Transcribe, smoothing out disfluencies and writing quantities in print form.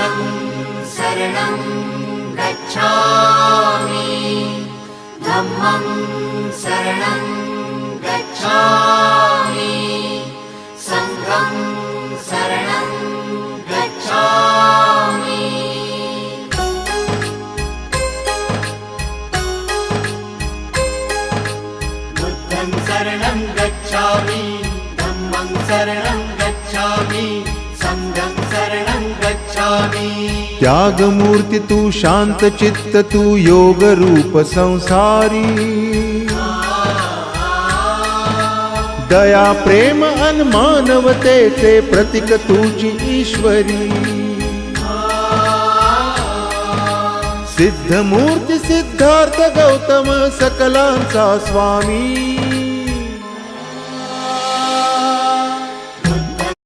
बुद्धं शरणं गच्छामि धम्मं शरणं गच्छामि संघं शरणं गच्छामि बुद्धं शरणं गच्छामि धम्मं शरणं गच्छामि संघं शरणं गच्छामि त्यागमूर्ती तू शांत चित्त तू योग रूप संसारी दया प्रेम अन मानवतेचे प्रतीक तुझी ईश्वरी सिद्धमूर्ती सिद्धार्थ गौतम सकलांचा स्वामी